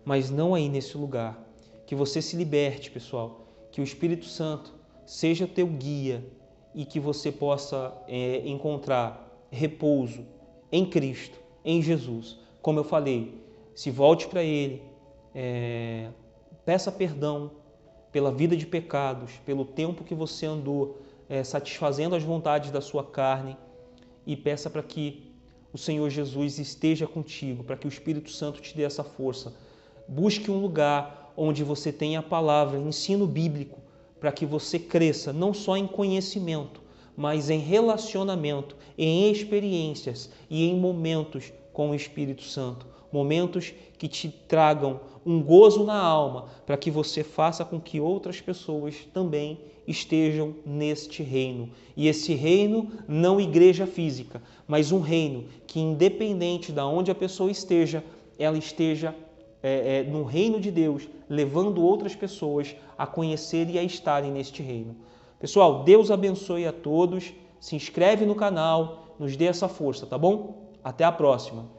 mas não aí nesse lugar. Que você se liberte, pessoal, que o Espírito Santo seja teu guia e que você possa encontrar repouso em Cristo, em Jesus. Como eu falei, se volte para Ele, peça perdão, pela vida de pecados, pelo tempo que você andou satisfazendo as vontades da sua carne, e peça para que o Senhor Jesus esteja contigo, para que o Espírito Santo te dê essa força. Busque um lugar onde você tenha a palavra, ensino bíblico, para que você cresça não só em conhecimento, mas em relacionamento, em experiências e em momentos com o Espírito Santo. Momentos que te tragam um gozo na alma, para que você faça com que outras pessoas também estejam neste reino. E esse reino não igreja física, mas um reino que, independente de onde a pessoa esteja, ela esteja no reino de Deus, levando outras pessoas a conhecer e a estarem neste reino. Pessoal, Deus abençoe a todos. Se inscreve no canal, nos dê essa força, tá bom? Até a próxima!